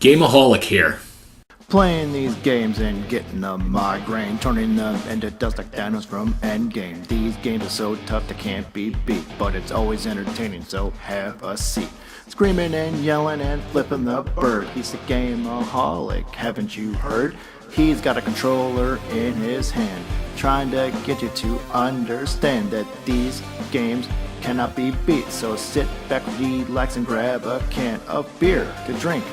GAME-O-HOLIC here. Playing these games and getting a migraine, turning them into dust like Thanos from Endgame. These games are so tough they can't be beat, but it's always entertaining, so have a seat. Screaming and yelling and flipping the bird. He's a game-o-holic, haven't you heard? He's got a controller in his hand, trying to get you to understand that these games cannot be beat. So sit back, relax, and grab a can of beer to drink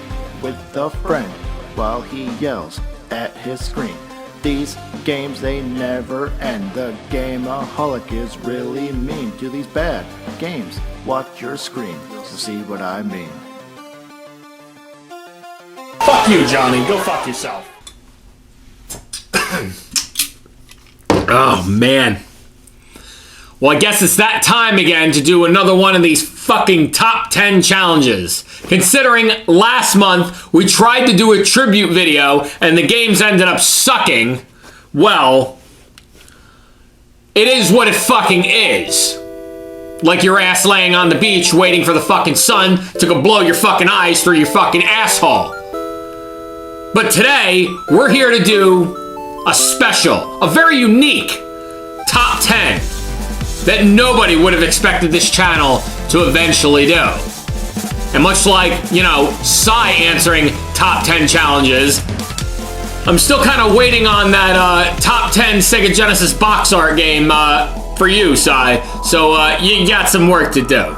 with a friend while he yells at his screen. These games, they never end. The game-o-holic is really mean to these bad games. Watch your screen to see what I mean. Fuck you, Johnny. Go fuck yourself. Oh, man. Well, I guess it's that time again to do another one of these fucking top 10 challenges. Considering last month we tried to do a tribute video and the games ended up sucking, well, it is what it fucking is. Like your ass laying on the beach waiting for the fucking sun to go blow your fucking eyes through your fucking asshole. But today, we're here to do a special, a very unique top 10 that nobody would have expected this channel to eventually do. And much like, you know, Sai answering top 10 challenges, I'm still kind of waiting on that top 10 Sega Genesis box art game for you, Sai. So you got some work to do.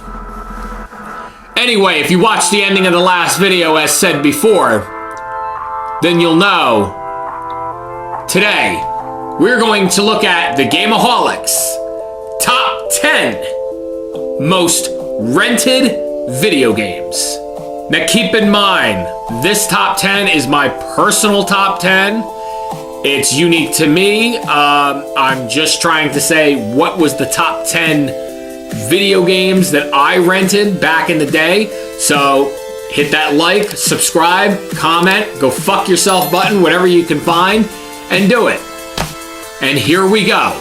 Anyway, if you watched the ending of the last video as said before, then you'll know today we're going to look at the GAME-O-HOLIC'S top 10 most rented video games. Now keep in mind, this top 10 is my personal top 10. It's unique to me. I'm just trying to say what was the top 10 video games that I rented back in the day. So hit that like, subscribe, comment, go fuck yourself button, whatever you can find, and do it. And here we go.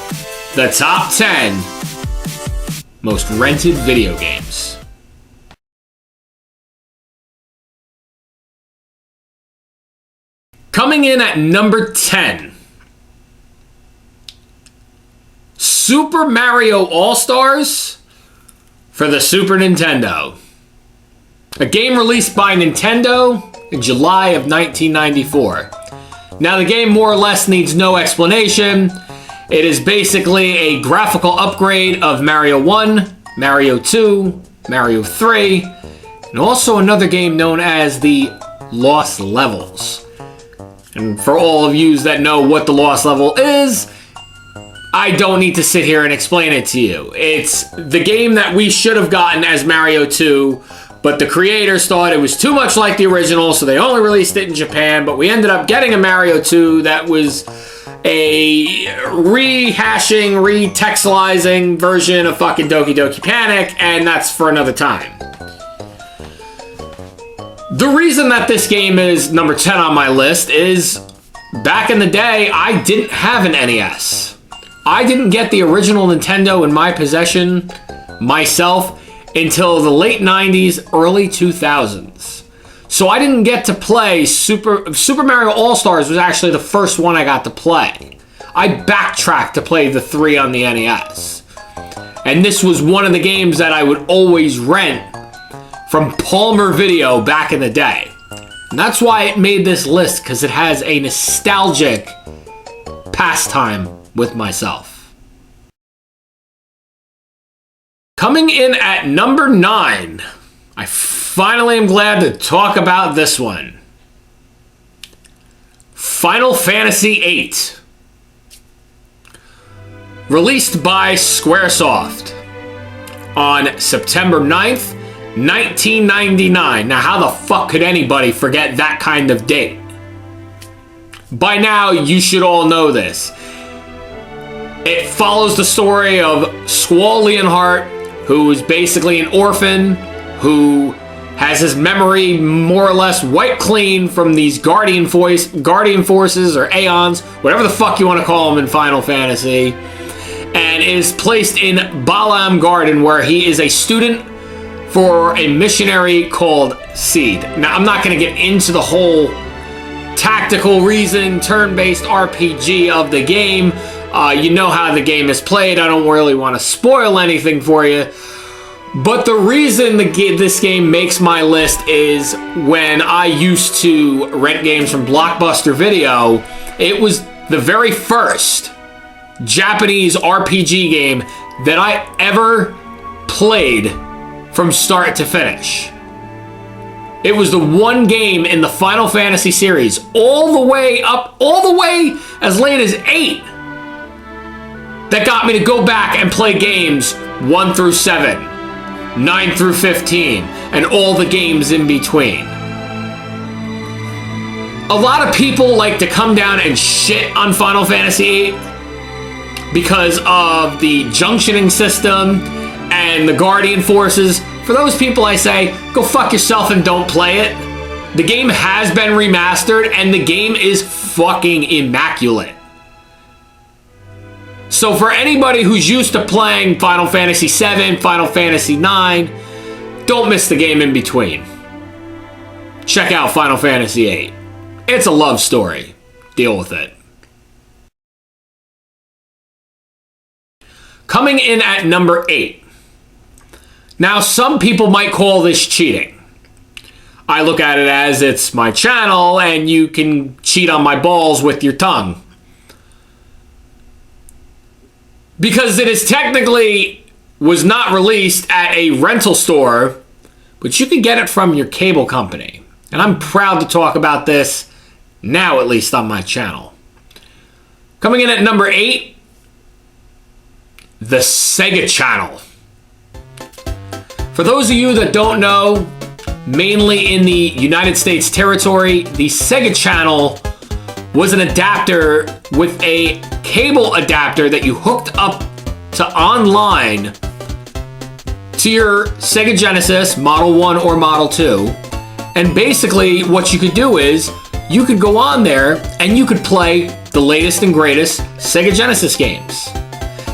The top 10 most rented video games. Coming in at number 10, Super Mario All-Stars for the Super Nintendo. A game released by Nintendo in July of 1994. Now the game more or less needs no explanation. It is basically a graphical upgrade of Mario 1, Mario 2, Mario 3, and also another game known as the Lost Levels. And for all of you that know what the Lost Level is, I don't need to sit here and explain it to you. It's the game that we should have gotten as Mario 2, but the creators thought it was too much like the original, so they only released it in Japan, but we ended up getting a Mario 2 that was a rehashing, retextualizing version of fucking Doki Doki Panic, and that's for another time. The reason that this game is number 10 on my list is back in the day, I didn't have an NES. I didn't get the original Nintendo in my possession myself until the late 90s, early 2000s. So I didn't get to play Super Mario All-Stars was actually the first one I got to play. I backtracked to play the 3 on the NES. And this was one of the games that I would always rent from Palmer Video back in the day. And that's why it made this list, because it has a nostalgic pastime with myself. Coming in at number 9, I finally am glad to talk about this one. Final Fantasy VIII. Released by Squaresoft on September 9th, 1999. Now, how the fuck could anybody forget that kind of date? By now, you should all know this. It follows the story of Squall Leonhardt, who is basically an orphan who has his memory more or less wiped clean from these guardian forces or Aeons, whatever the fuck you want to call them in Final Fantasy, and is placed in Balam Garden, where he is a student for a missionary called Seed. Now, I'm not going to get into the whole tactical reason, turn-based RPG of the game. You know how the game is played. I don't really want to spoil anything for you. But the reason this game makes my list is when I used to rent games from Blockbuster Video, it was the very first Japanese RPG game that I ever played from start to finish. It was the one game in the Final Fantasy series, all the way as late as 8, that got me to go back and play games 1 through 7, 9 through 15, and all the games in between. A lot of people like to come down and shit on Final Fantasy VIII because of the junctioning system and the Guardian Forces. For those people, I say, go fuck yourself and don't play it. The game has been remastered, and the game is fucking immaculate. So for anybody who's used to playing Final Fantasy VII, Final Fantasy IX, don't miss the game in between. Check out Final Fantasy VIII. It's a love story. Deal with it. Coming in at number 8. Now, some people might call this cheating. I look at it as it's my channel and you can cheat on my balls with your tongue. Because it is technically was not released at a rental store, but you can get it from your cable company. And I'm proud to talk about this now, at least on my channel. Coming in at number 8, the Sega Channel. For those of you that don't know, mainly in the United States territory, the Sega Channel was an adapter with a cable adapter that you hooked up to online to your Sega Genesis Model 1 or Model 2. And basically what you could do is you could go on there and you could play the latest and greatest Sega Genesis games.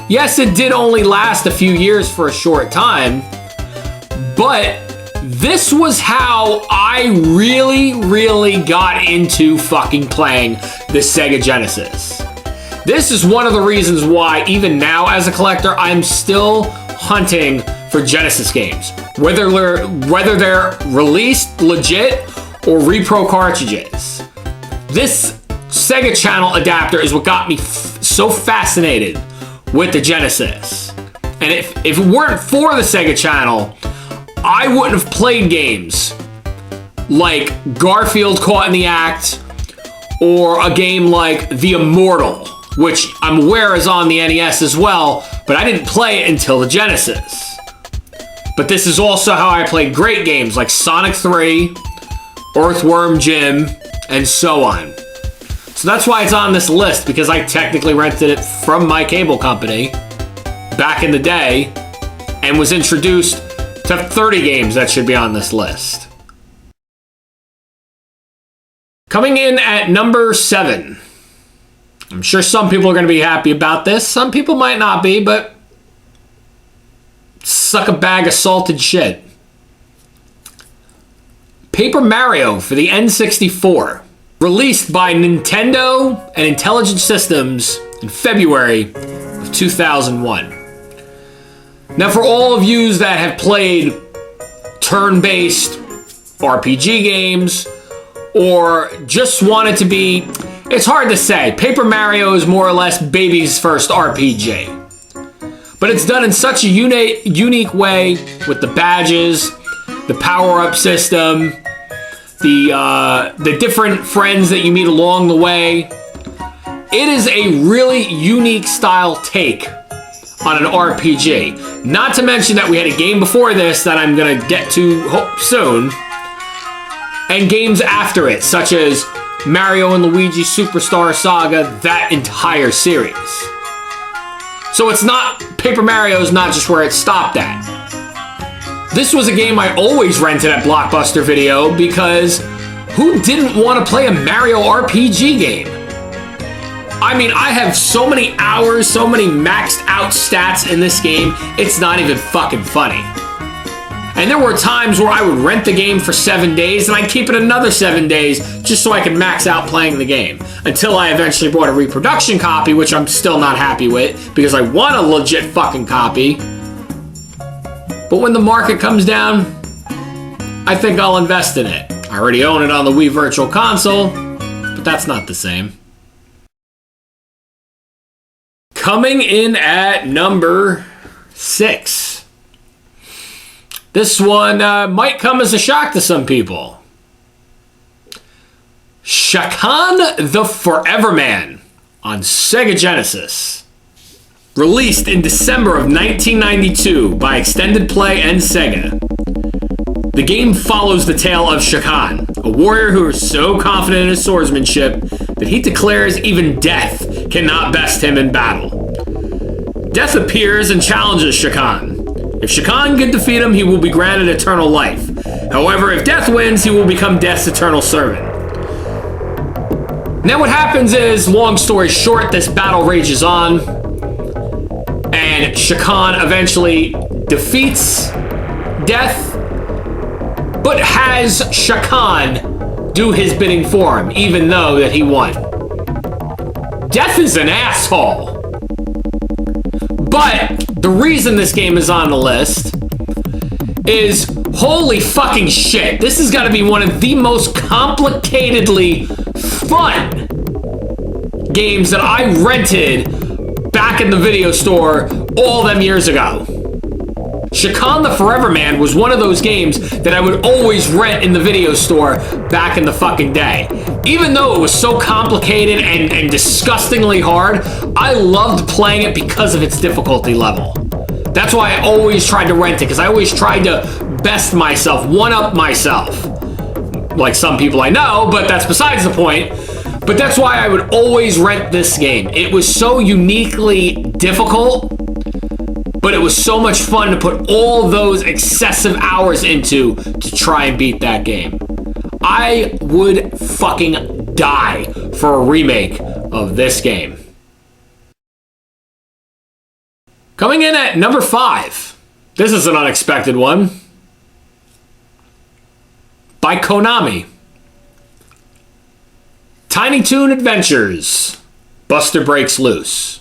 Yes, it did only last a few years for a short time, but this was how I really got into fucking playing the Sega Genesis. This is one of the reasons why, even now as a collector, I'm still hunting for Genesis games. Whether they're released legit or repro cartridges. This Sega Channel adapter is what got me so fascinated with the Genesis. And if it weren't for the Sega Channel, I wouldn't have played games like Garfield Caught in the Act or a game like The Immortal, which I'm aware is on the NES as well, but I didn't play it until the Genesis. But this is also how I played great games like Sonic 3, Earthworm Jim, and so on. So that's why it's on this list, because I technically rented it from my cable company back in the day and was introduced to 30 games that should be on this list. Coming in at number 7. I'm sure some people are going to be happy about this. Some people might not be, but suck a bag of salted shit. Paper Mario for the N64. Released by Nintendo and Intelligent Systems in February of 2001. Now, for all of you that have played turn-based RPG games or just wanted to be, it's hard to say. Paper Mario is more or less baby's first RPG. But it's done in such a unique way with the badges, the power-up system, the different friends that you meet along the way. It is a really unique style take on an RPG. Not to mention that we had a game before this that I'm going to get to soon, and games after it, such as Mario and Luigi Superstar Saga, that entire series. So it's not, Paper Mario is not just where it stopped at. This was a game I always rented at Blockbuster Video because who didn't want to play a Mario RPG game? I mean, I have so many hours, so many maxed out stats in this game, it's not even fucking funny. And there were times where I would rent the game for 7 days and I'd keep it another 7 days just so I could max out playing the game. Until I eventually bought a reproduction copy, which I'm still not happy with because I want a legit fucking copy. But when the market comes down, I think I'll invest in it. I already own it on the Wii Virtual Console, but that's not the same. Coming in at number 6. This one might come as a shock to some people. Shakan the Forever Man on Sega Genesis. Released in December of 1992 by Extended Play and Sega. The game follows the tale of Shakan, a warrior who is so confident in his swordsmanship that he declares even death cannot best him in battle. Death appears and challenges Shakan. If Shakan can defeat him, he will be granted eternal life. However, if Death wins, he will become Death's eternal servant. Now what happens is, long story short, this battle rages on, and Shakan eventually defeats Death, but has Shakan do his bidding for him, even though that he won. Death is an asshole. But the reason this game is on the list is, holy fucking shit, this has got to be one of the most complicatedly fun games that I rented back in the video store all them years ago. Shakan the Forever Man was one of those games that I would always rent in the video store back in the fucking day. Even though it was so complicated and disgustingly hard, I loved playing it because of its difficulty level. That's why I always tried to rent it, because I always tried to best myself, one-up myself. Like some people I know, but that's besides the point. But that's why I would always rent this game. It was so uniquely difficult, but it was so much fun to put all those excessive hours into to try and beat that game. I would fucking die for a remake of this game. Coming in at number 5. This is an unexpected one. By Konami. Tiny Toon Adventures. Buster Breaks Loose.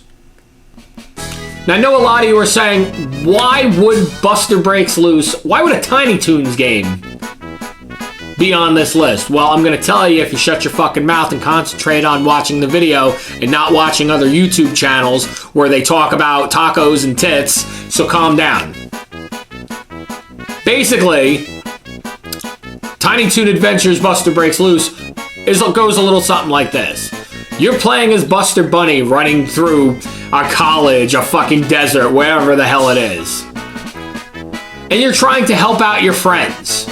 Now, I know a lot of you are saying, why would Buster Breaks Loose, why would a Tiny Toons game be on this list? Well, I'm going to tell you if you shut your fucking mouth and concentrate on watching the video and not watching other YouTube channels where they talk about tacos and tits, so calm down. Basically, Tiny Toon Adventures Buster Breaks Loose goes a little something like this. You're playing as Buster Bunny running through a college, a fucking desert, wherever the hell it is. And you're trying to help out your friends.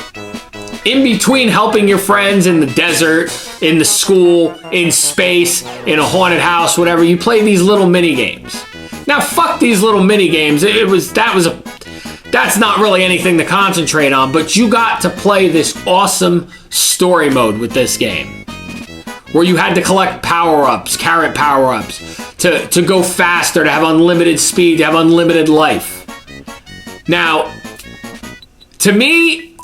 In between helping your friends in the desert, in the school, in space, in a haunted house, whatever, you play these little mini games. Now, fuck these little mini games. That's not really anything to concentrate on, but you got to play this awesome story mode with this game, where you had to collect power-ups, carrot power-ups, to go faster, to have unlimited speed, to have unlimited life. Now, to me,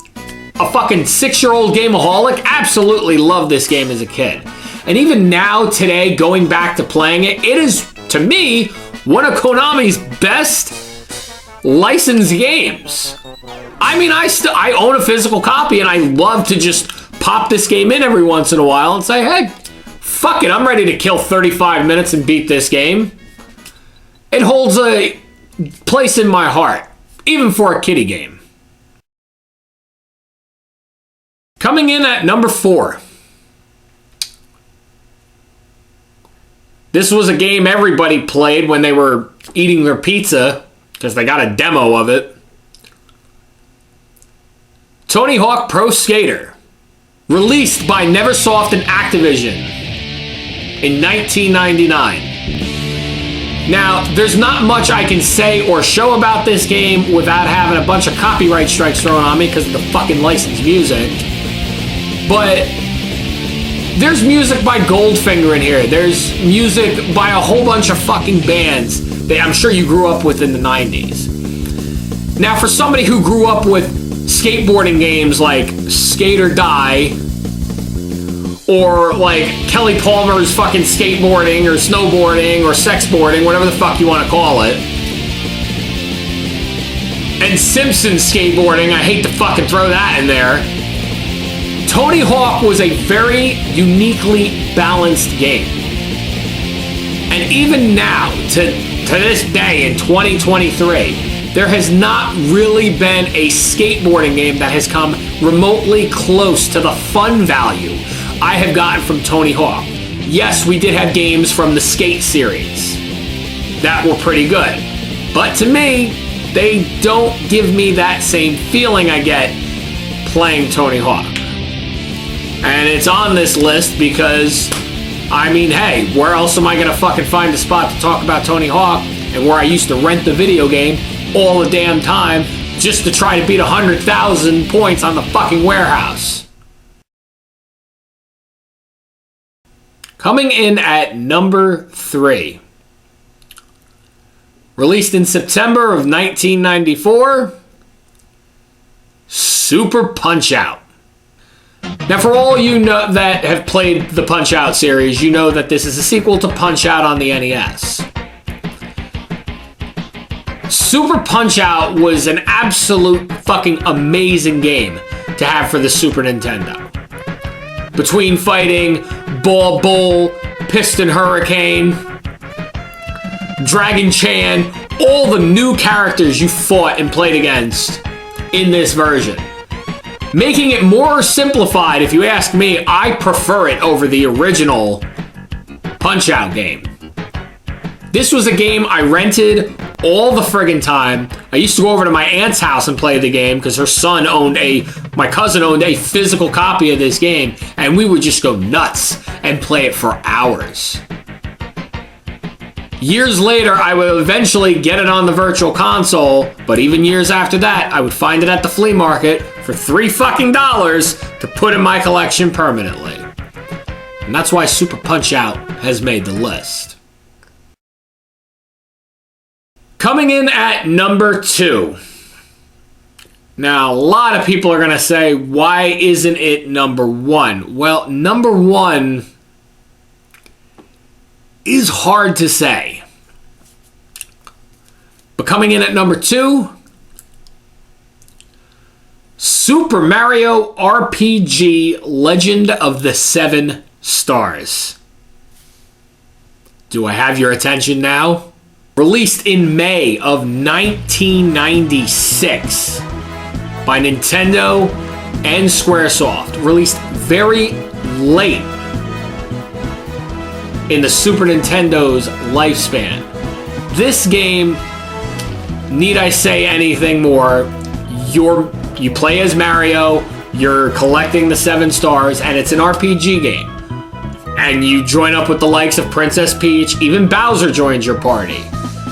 a fucking 6-year-old GAME-O-HOLIC absolutely loved this game as a kid. And even now, today, going back to playing it, it is, to me, one of Konami's best licensed games. I mean, I own a physical copy, and I love to just pop this game in every once in a while and say, hey, fuck it, I'm ready to kill 35 minutes and beat this game. It holds a place in my heart, even for a kiddie game. Coming in at number 4. This was a game everybody played when they were eating their pizza, because they got a demo of it. Tony Hawk Pro Skater. Released by Neversoft and Activision in 1999. Now, there's not much I can say or show about this game without having a bunch of copyright strikes thrown on me because of the fucking licensed music. But there's music by Goldfinger in here. There's music by a whole bunch of fucking bands that I'm sure you grew up with in the 90s. Now, for somebody who grew up with skateboarding games like Skate or Die, or like Kelly Palmer's fucking skateboarding or snowboarding or sexboarding, whatever the fuck you want to call it, and Simpsons skateboarding, I hate to fucking throw that in there, Tony Hawk was a very uniquely balanced game. And even now, to this day in 2023, there has not really been a skateboarding game that has come remotely close to the fun value I have gotten from Tony Hawk. Yes, we did have games from the Skate series that were pretty good, but to me, they don't give me that same feeling I get playing Tony Hawk. And it's on this list because, I mean, hey, where else am I gonna fucking find a spot to talk about Tony Hawk, and where I used to rent the video game all the damn time just to try to beat 100,000 points on the fucking warehouse. Coming in at number 3. Released in September of 1994, Super Punch-Out! Now, for all you know that have played the Punch-Out series, you know that this is a sequel to Punch-Out on the NES. Super Punch-Out was an absolute fucking amazing game to have for the Super Nintendo. Between fighting Ball Bull, Piston Hurricane, Dragon Chan, all the new characters you fought and played against in this version. Making it more simplified, if you ask me, I prefer it over the original Punch-Out game. This was a game I rented all the friggin' time. I used to go over to my aunt's house and play the game because my cousin owned a physical copy of this game, and we would just go nuts and play it for hours. Years later, I would eventually get it on the Virtual Console, but even years after that, I would find it at the flea market for $3 fucking to put in my collection permanently. And that's why Super Punch-Out has made the list. Coming in at number 2. Now, a lot of people are going to say, why isn't it number 1? Well, number 1 is hard to say. But coming in at number 2, Super Mario RPG Legend of the 7 Stars. Do I have your attention now? Released in May of 1996 by Nintendo and Squaresoft. Released very late in the Super Nintendo's lifespan. This game, need I say anything more, you play as Mario, you're collecting the 7 stars, and it's an RPG game. And you join up with the likes of Princess Peach, even Bowser joins your party.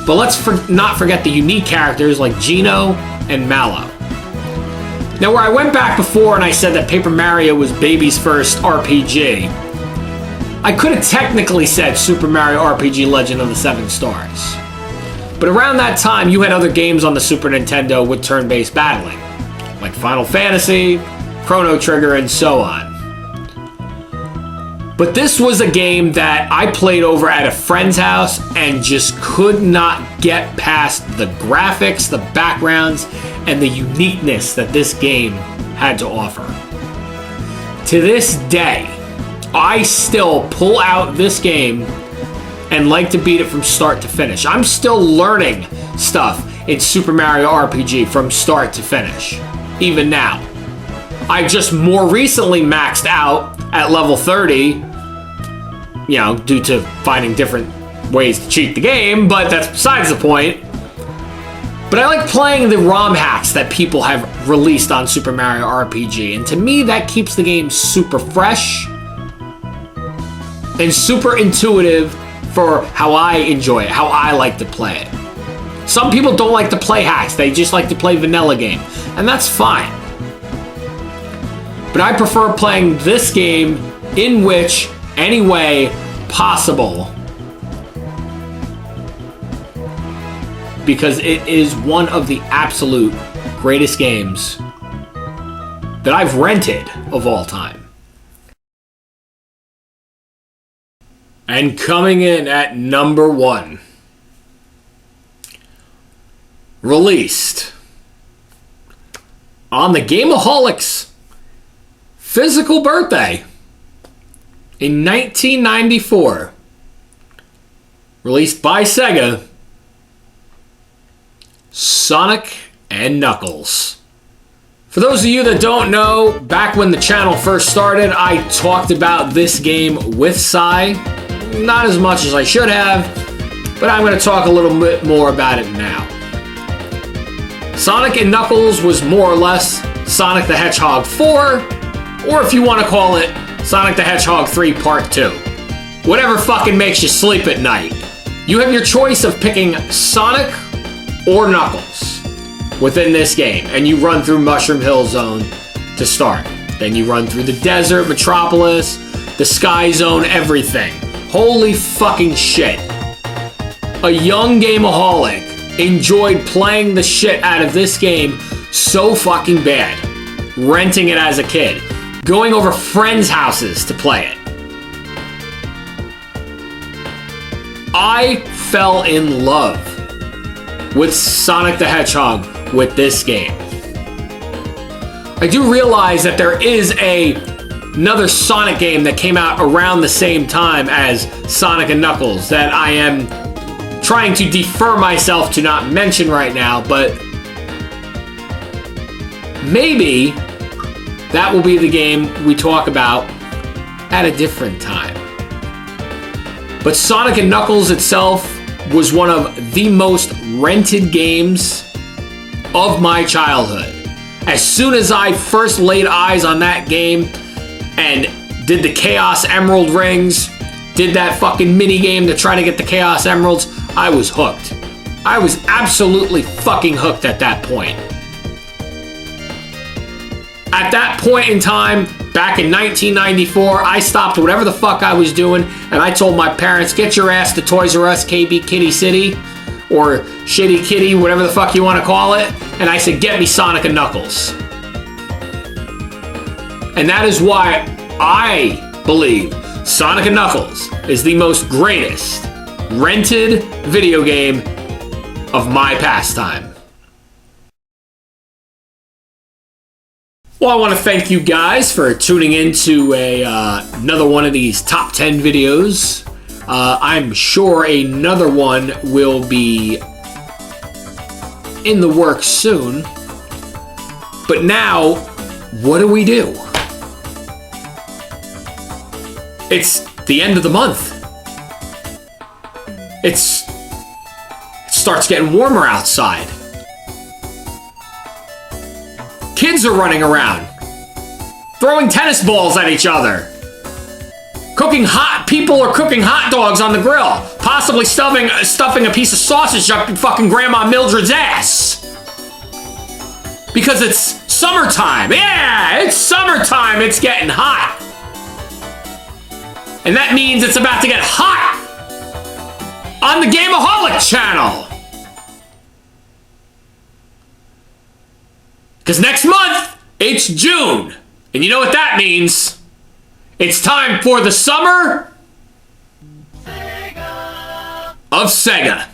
But let's not forget the unique characters like Geno and Mallow. Now, where I went back before and I said that Paper Mario was baby's first RPG, I could have technically said Super Mario RPG Legend of the 7 Stars. But around that time, you had other games on the Super Nintendo with turn-based battling, like Final Fantasy, Chrono Trigger, and so on. But this was a game that I played over at a friend's house and just could not get past the graphics, the backgrounds, and the uniqueness that this game had to offer. To this day, I still pull out this game and like to beat it from start to finish. I'm still learning stuff in Super Mario RPG from start to finish, even now. I just more recently maxed out at level 30, due to finding different ways to cheat the game, but that's besides the point. But I like playing the ROM hacks that people have released on Super Mario RPG, and to me that keeps the game super fresh and super intuitive for how I enjoy it, how I like to play it. Some people don't like to play hacks, they just like to play vanilla game, and that's fine. But I prefer playing this game in which any way possible, because it is one of the absolute greatest games that I've rented of all time. And coming in at number 1, released on the Game-O-Holics' physical birthday in 1994, released by Sega, Sonic and Knuckles. For those of you that don't know, back when the channel first started, I talked about this game with Sai. Not as much as I should have, but I'm going to talk a little bit more about it now. Sonic and Knuckles was more or less Sonic the Hedgehog 4, or if you want to call it, Sonic the Hedgehog 3 Part 2. Whatever fucking makes you sleep at night. You have your choice of picking Sonic or Knuckles within this game, and you run through Mushroom Hill Zone to start. Then you run through the desert, Metropolis, the Sky Zone, everything. Holy fucking shit. A young Game-O-Holic enjoyed playing the shit out of this game so fucking bad. Renting it as a kid. Going over friends' houses to play it. I fell in love with Sonic the Hedgehog with this game. I do realize that there is another Sonic game that came out around the same time as Sonic and Knuckles that I am trying to defer myself to not mention right now, but maybe that will be the game we talk about at a different time. But Sonic and Knuckles itself was one of the most rented games of my childhood. As soon as I first laid eyes on that game and did the Chaos Emerald rings, did that fucking mini game to try to get the Chaos Emeralds, I was hooked. I was absolutely fucking hooked at that point. At that point in time, back in 1994, I stopped whatever the fuck I was doing and I told my parents, get your ass to Toys R Us KB Kitty City or Shitty Kitty, whatever the fuck you want to call it, and I said, get me Sonic and Knuckles. And that is why I believe Sonic and Knuckles is the most greatest rented video game of my pastime. Well, I want to thank you guys for tuning in to another one of these top 10 videos. I'm sure another one will be in the works soon. But now, what do we do? It's the end of the month. It starts getting warmer outside. Kids are running around, throwing tennis balls at each other. People are cooking hot dogs on the grill, possibly stuffing a piece of sausage up in fucking Grandma Mildred's ass. Because it's summertime. Yeah, it's summertime. It's getting hot. And that means it's about to get hot on the Game-O-Holic channel. Because next month, it's June. And you know what that means? It's time for the summer of Sega.